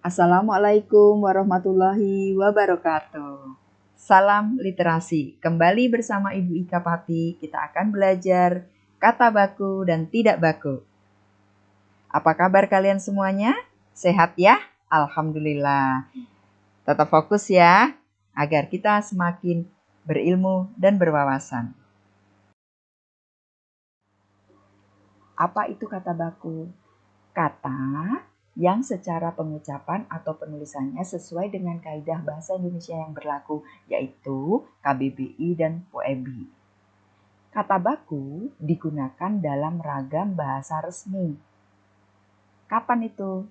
Assalamualaikum warahmatullahi wabarakatuh. Salam literasi. Kembali bersama Ibu Ika Pati, kita akan belajar kata baku dan tidak baku. Apa kabar kalian semuanya? Sehat ya? Alhamdulillah. Tetap fokus ya, agar kita semakin berilmu dan berwawasan. Apa itu kata baku? Kata yang secara pengucapan atau penulisannya sesuai dengan kaidah bahasa Indonesia yang berlaku, yaitu KBBI dan POEBI. Kata baku digunakan dalam ragam bahasa resmi. Kapan itu?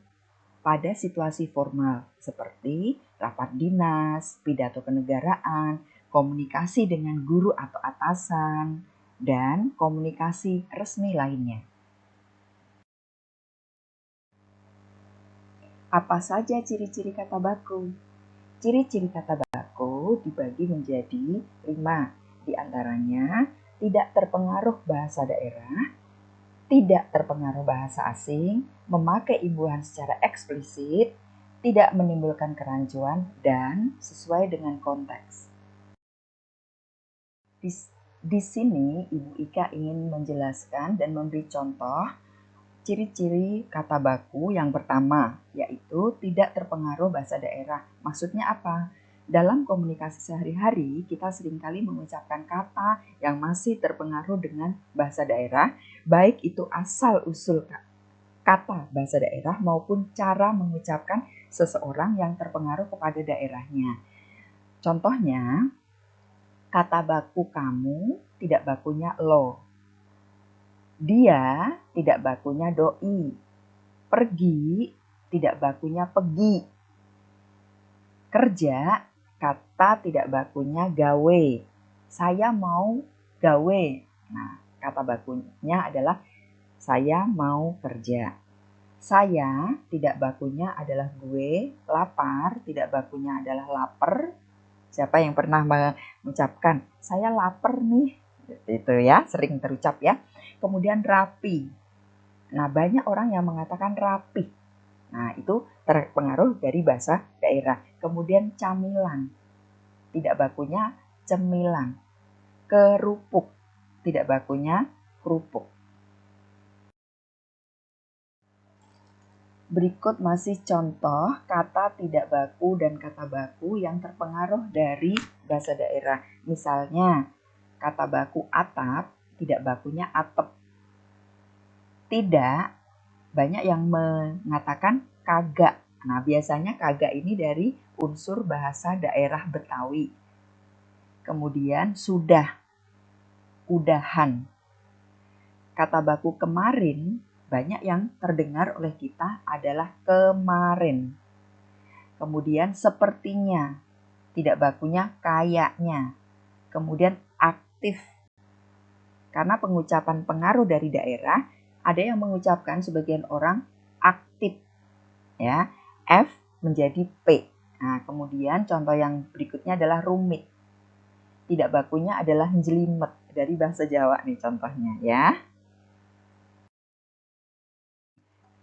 Pada situasi formal, seperti rapat dinas, pidato kenegaraan, komunikasi dengan guru atau atasan, dan komunikasi resmi lainnya. Apa saja ciri-ciri kata baku? Ciri-ciri kata baku dibagi menjadi 5. Di antaranya, tidak terpengaruh bahasa daerah, tidak terpengaruh bahasa asing, memakai imbuhan secara eksplisit, tidak menimbulkan kerancuan, dan sesuai dengan konteks. Di sini Ibu Ika ingin menjelaskan dan memberi contoh ciri-ciri kata baku yang pertama, yaitu tidak terpengaruh bahasa daerah. Maksudnya apa? Dalam komunikasi sehari-hari, kita seringkali mengucapkan kata yang masih terpengaruh dengan bahasa daerah, baik itu asal-usul kata bahasa daerah maupun cara mengucapkan seseorang yang terpengaruh kepada daerahnya. Contohnya, kata baku kamu tidak bakunya lo. Dia tidak bakunya doi. Pergi tidak bakunya pergi. Kerja kata tidak bakunya gawe. Saya mau gawe. Nah, kata bakunya adalah saya mau kerja. Saya tidak bakunya adalah gue. Lapar tidak bakunya adalah lapar. Siapa yang pernah mengucapkan saya lapar nih? Itu ya, sering terucap ya. Kemudian rapi. Nah, banyak orang yang mengatakan rapi. Nah, itu terpengaruh dari bahasa daerah. Kemudian camilan. Tidak bakunya cemilan. Kerupuk. Tidak bakunya kerupuk. Berikut masih contoh kata tidak baku dan kata baku yang terpengaruh dari bahasa daerah. Misalnya, kata baku atap, tidak bakunya atep. Tidak, banyak yang mengatakan kagak. Nah, biasanya kagak ini dari unsur bahasa daerah Betawi. Kemudian sudah, udahan. Kata baku kemarin, banyak yang terdengar oleh kita adalah kemarin. Kemudian sepertinya, tidak bakunya kayaknya. Kemudian aktif. Karena pengucapan pengaruh dari daerah, ada yang mengucapkan sebagian orang aktif, ya, F menjadi P. Nah, kemudian contoh yang berikutnya adalah rumit. Tidak bakunya adalah jelimet, dari bahasa Jawa nih contohnya ya.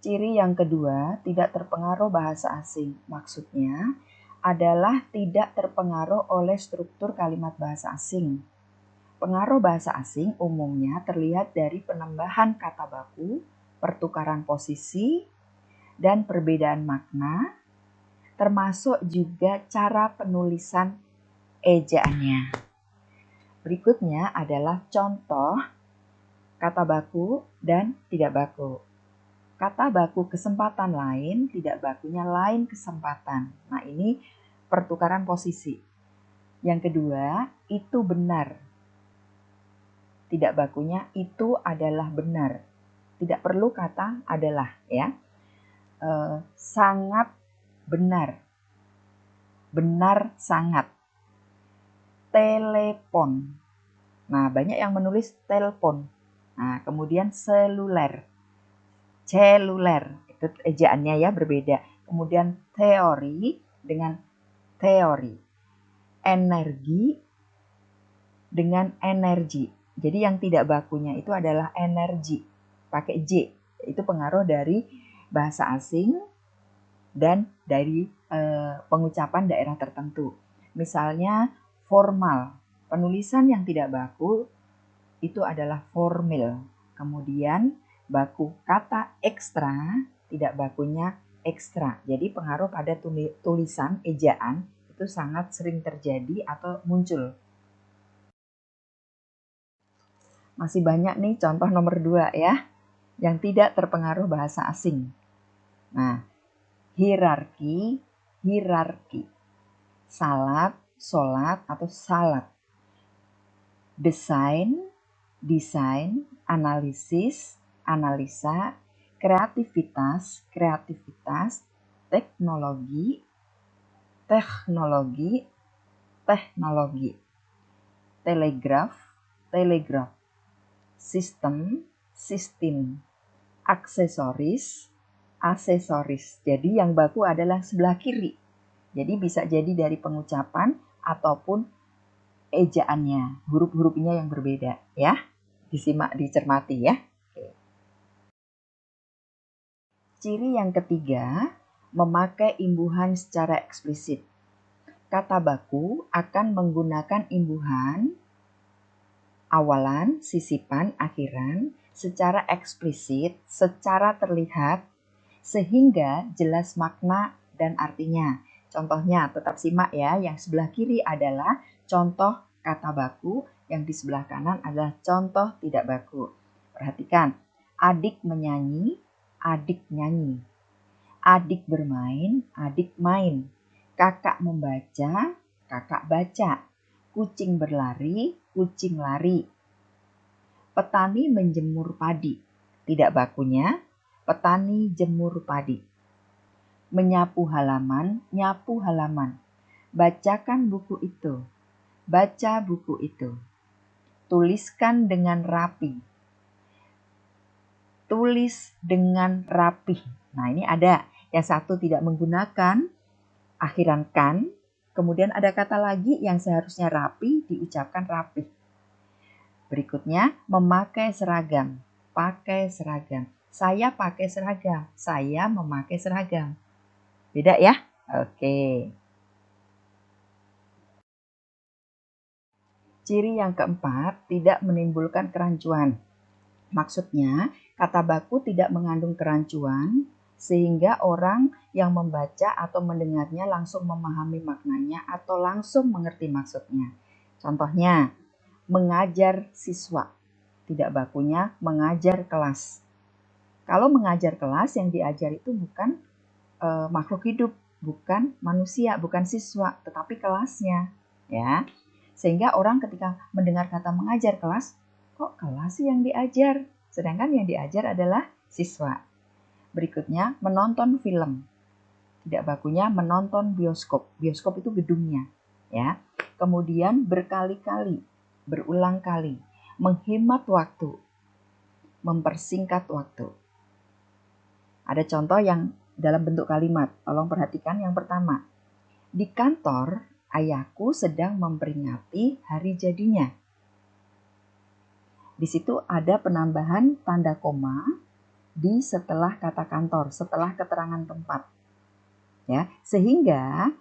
Ciri yang kedua, tidak terpengaruh bahasa asing. Maksudnya adalah tidak terpengaruh oleh struktur kalimat bahasa asing. Pengaruh bahasa asing umumnya terlihat dari penambahan kata baku, pertukaran posisi, dan perbedaan makna, termasuk juga cara penulisan ejaannya. Berikutnya adalah contoh kata baku dan tidak baku. Kata baku kesempatan lain, tidak bakunya lain kesempatan. Nah, ini pertukaran posisi. Yang kedua, itu benar. Tidak bakunya itu adalah benar. Tidak perlu kata adalah ya. Sangat benar. Benar sangat. Telepon. Nah, banyak yang menulis telepon. Nah, kemudian seluler. Seluler. Itu ejaannya ya berbeda. Kemudian teori dengan teori. Energi dengan energi. Jadi yang tidak bakunya itu adalah energi. Pakai J. Itu pengaruh dari bahasa asing dan dari pengucapan daerah tertentu. Misalnya formal, penulisan yang tidak baku itu adalah formal. Kemudian baku kata ekstra, tidak bakunya ekstra. Jadi pengaruh pada tulisan ejaan itu sangat sering terjadi atau muncul. Masih banyak nih contoh nomor 2 ya, yang tidak terpengaruh bahasa asing. Nah, hierarki, salat, solat atau salat. Desain, analisis, analisa, kreativitas, teknologi, telegraf, sistem, aksesoris. Jadi yang baku adalah sebelah kiri. Jadi bisa jadi dari pengucapan ataupun ejaannya, huruf-hurufnya yang berbeda ya. Disimak, dicermati ya. Oke. Ciri yang ketiga, memakai imbuhan secara eksplisit. Kata baku akan menggunakan imbuhan awalan, sisipan, akhiran secara eksplisit, secara terlihat, sehingga jelas makna dan artinya. Contohnya, tetap simak ya, yang sebelah kiri adalah contoh kata baku, yang di sebelah kanan adalah contoh tidak baku. Perhatikan, adik menyanyi, adik nyanyi. Adik bermain, adik main. Kakak membaca, kakak baca. Kucing berlari, kucing lari. Petani menjemur padi. Tidak bakunya, petani jemur padi. Menyapu halaman, nyapu halaman. Bacakan buku itu. Baca buku itu. Tuliskan dengan rapi. Tulis dengan rapi. Nah, ini ada. Yang satu tidak menggunakan akhiran kan. Kemudian ada kata lagi yang seharusnya rapi diucapkan rapi. Berikutnya, memakai seragam. Pakai seragam. Saya pakai seragam. Saya memakai seragam. Beda ya? Oke. Ciri yang keempat, tidak menimbulkan kerancuan. Maksudnya, kata baku tidak mengandung kerancuan, sehingga orang yang membaca atau mendengarnya langsung memahami maknanya atau langsung mengerti maksudnya. Contohnya, mengajar siswa. Tidak bakunya mengajar kelas. Kalau mengajar kelas, yang diajar itu bukan makhluk hidup, bukan manusia, bukan siswa, tetapi kelasnya. Ya, sehingga orang ketika mendengar kata mengajar kelas, kok kelas sih yang diajar? Sedangkan yang diajar adalah siswa. Berikutnya, menonton film. Tidak bakunya menonton bioskop. Bioskop itu gedungnya. Ya. Kemudian berkali-kali, berulang kali, menghemat waktu, mempersingkat waktu. Ada contoh yang dalam bentuk kalimat. Tolong perhatikan yang pertama. Di kantor, ayahku sedang memperingati hari jadinya. Di situ ada penambahan tanda koma di setelah kata kantor, setelah keterangan tempat. Ya, sehingga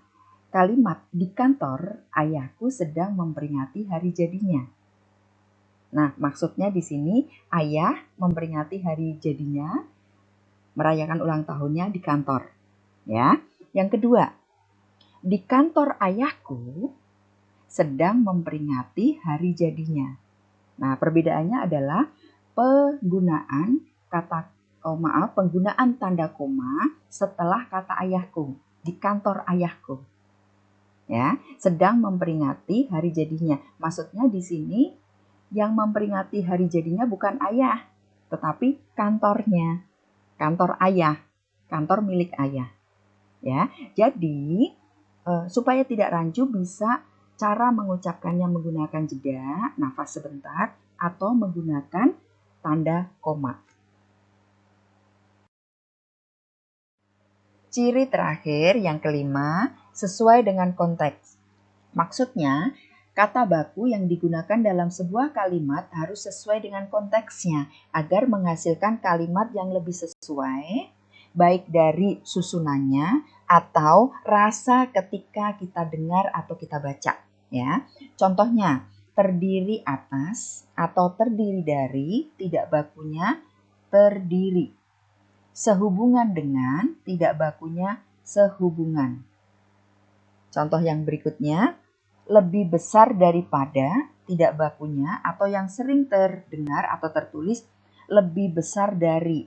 kalimat di kantor ayahku sedang memperingati hari jadinya. Nah, maksudnya di sini ayah memperingati hari jadinya, merayakan ulang tahunnya di kantor. Ya. Yang kedua, di kantor ayahku sedang memperingati hari jadinya. Nah, perbedaannya adalah penggunaan penggunaan tanda koma setelah kata ayahku, di kantor ayahku. Ya, sedang memperingati hari jadinya. Maksudnya di sini yang memperingati hari jadinya bukan ayah, tetapi kantornya. Kantor ayah, kantor milik ayah. Ya, jadi supaya tidak rancu bisa cara mengucapkannya menggunakan jeda, nafas sebentar, atau menggunakan tanda koma. Ciri terakhir yang kelima, sesuai dengan konteks. Maksudnya, kata baku yang digunakan dalam sebuah kalimat harus sesuai dengan konteksnya agar menghasilkan kalimat yang lebih sesuai baik dari susunannya atau rasa ketika kita dengar atau kita baca, ya. Contohnya, terdiri atas atau terdiri dari, tidak bakunya terdiri. Sehubungan dengan, tidak bakunya sehubungan. Contoh yang berikutnya, lebih besar daripada, tidak bakunya, atau yang sering terdengar atau tertulis, lebih besar dari.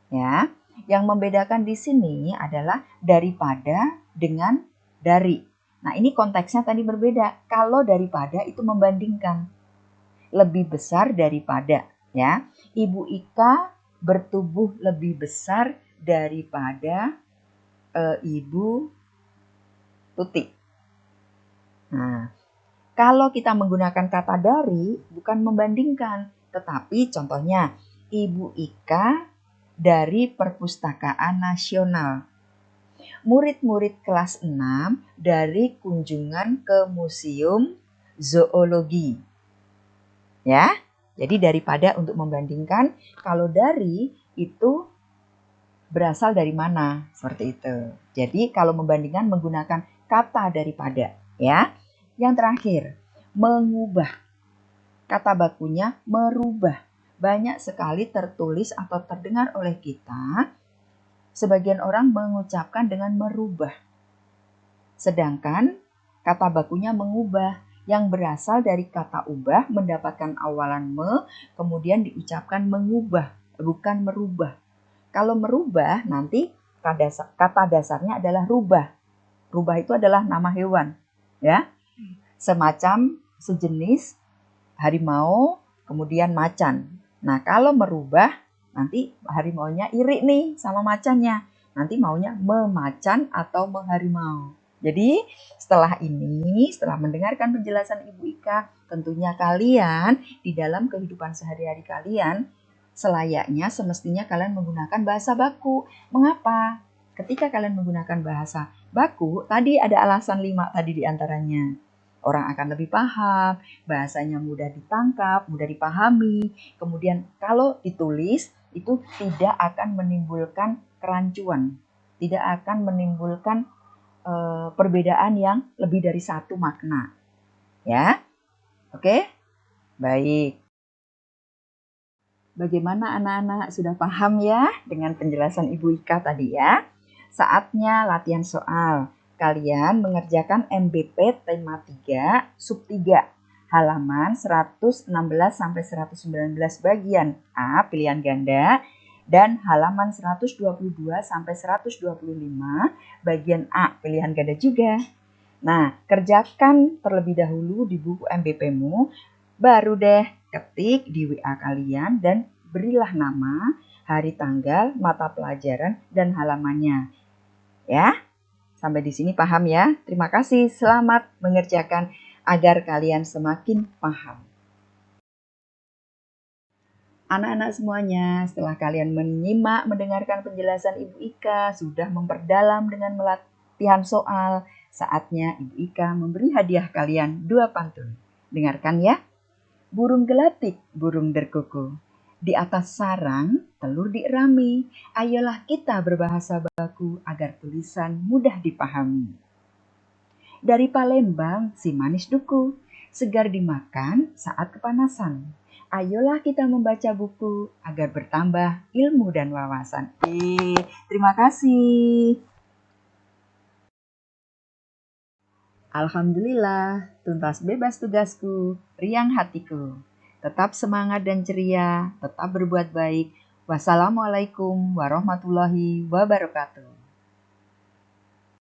Ya, yang membedakan di sini adalah daripada dengan dari. Nah, ini konteksnya tadi berbeda. Kalau daripada itu membandingkan. Lebih besar daripada, ya. Ibu Ika bertubuh lebih besar daripada Ibu Tuti. Nah, kalau kita menggunakan kata dari, bukan membandingkan, tetapi contohnya, Ibu Ika dari Perpustakaan Nasional. Murid-murid kelas 6 dari kunjungan ke Museum Zoologi. Ya, jadi daripada untuk membandingkan, kalau dari itu berasal dari mana, seperti itu. Jadi kalau membandingkan menggunakan kata daripada, ya. Yang terakhir, mengubah. Kata bakunya merubah. Banyak sekali tertulis atau terdengar oleh kita, sebagian orang mengucapkan dengan merubah. Sedangkan kata bakunya mengubah, yang berasal dari kata ubah mendapatkan awalan me, kemudian diucapkan mengubah, bukan merubah. Kalau merubah nanti kata dasarnya adalah rubah. Rubah itu adalah nama hewan, ya. Semacam sejenis harimau, kemudian macan. Nah, kalau merubah nanti harimaunya iri nih sama macannya. Nanti maunya memacan atau mengharimau. Jadi setelah mendengarkan penjelasan Ibu Ika, tentunya kalian di dalam kehidupan sehari-hari kalian selayaknya semestinya kalian menggunakan bahasa baku. Mengapa? Ketika kalian menggunakan bahasa baku, tadi ada alasan 5 tadi diantaranya. Orang akan lebih paham, bahasanya mudah ditangkap, mudah dipahami. Kemudian kalau ditulis, itu tidak akan menimbulkan kerancuan. Tidak akan menimbulkan perbedaan yang lebih dari satu makna. Ya, oke? Baik. Bagaimana anak-anak, sudah paham ya dengan penjelasan Ibu Ika tadi ya? Saatnya latihan soal. Kalian mengerjakan MBP tema 3, sub 3, halaman 116 sampai 119 bagian A pilihan ganda dan halaman 122 sampai 125 bagian A pilihan ganda juga. Nah, kerjakan terlebih dahulu di buku MBP-mu, baru deh ketik di WA kalian dan berilah nama, hari tanggal, mata pelajaran, dan halamannya. Ya, sampai di sini paham ya? Terima kasih, selamat mengerjakan agar kalian semakin paham. Anak-anak semuanya, setelah kalian mendengarkan penjelasan Ibu Ika, sudah memperdalam dengan latihan soal, saatnya Ibu Ika memberi hadiah kalian 2 pantun. Dengarkan ya. Burung gelatik, burung derkuku. Di atas sarang, telur dierami. Ayolah kita berbahasa baku agar tulisan mudah dipahami. Dari Palembang, si manis duku, segar dimakan saat kepanasan. Ayolah kita membaca buku agar bertambah ilmu dan wawasan. Terima kasih. Alhamdulillah, tuntas bebas tugasku, riang hatiku. Tetap semangat dan ceria, tetap berbuat baik. Wassalamualaikum warahmatullahi wabarakatuh.